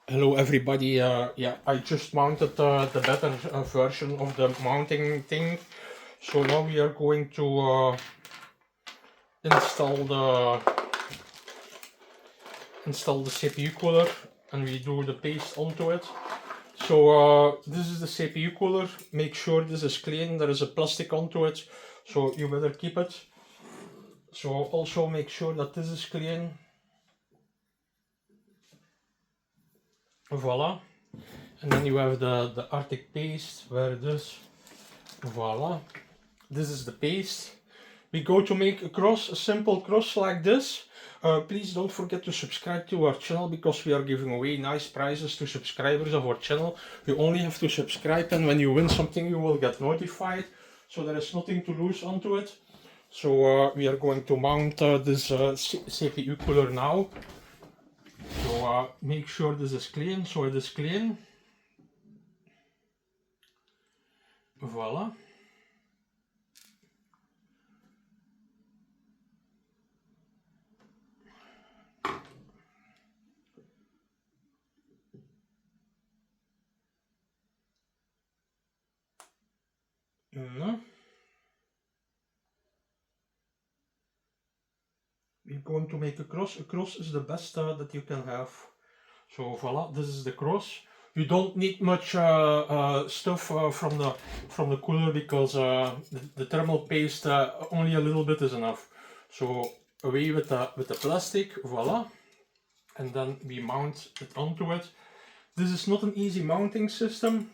Hello everybody, yeah, I just mounted the better version of the mounting thing. So now we are going to install the CPU cooler, and we do the paste onto it. So this is the CPU cooler. Make sure this is clean. There is a plastic onto it, so you better keep it. So also make sure that this is clean. Voila. And then you have the Arctic paste, where it is. Voila. This is the paste. We go to make a simple cross like this. Please don't forget to subscribe to our channel, because we are giving away nice prizes to subscribers of our channel. You only have to subscribe, and when you win something you will get notified. So there is nothing to lose onto it. So we are going to mount this CPU cooler now. So make sure this is clean. So it is clean. Voila. No. We're going to make a cross. A cross is the best that you can have. So voila, this is the cross. You don't need much stuff from the cooler, because the thermal paste, only a little bit is enough. So away with the plastic, voila, and then we mount it onto it. This is not an easy mounting system.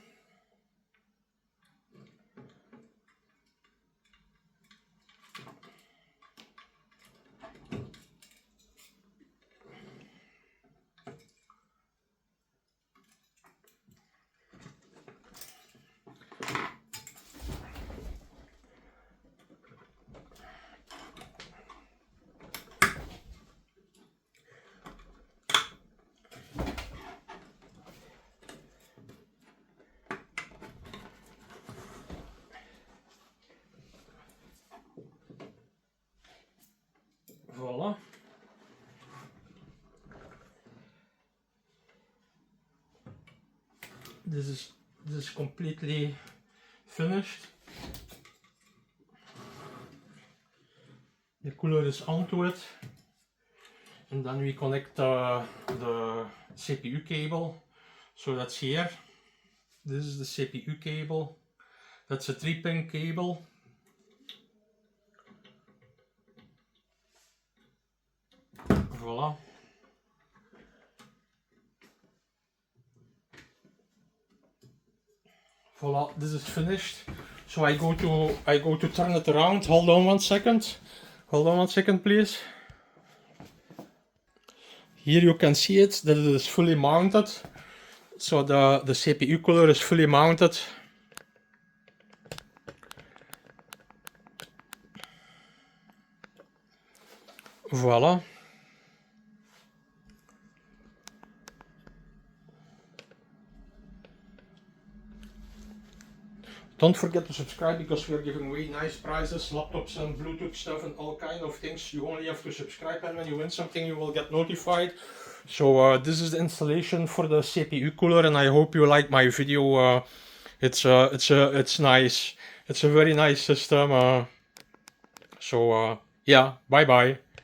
Voila. This is completely finished. The cooler is onto it, and then we connect the CPU cable. So that's here. This is the CPU cable. That's a 3-pin cable. Voila. Voila, this is finished. So I go to turn it around. Hold on 1 second. Hold on 1 second, please. Here you can see it, that it is fully mounted. So the CPU cooler is fully mounted. Voila. Don't forget to subscribe, because we are giving away nice prizes, laptops and Bluetooth stuff and all kind of things. You only have to subscribe, and when you win something you will get notified. So this is the installation for the CPU cooler, and I hope you like my video. It's nice. It's a very nice system. So yeah, bye bye.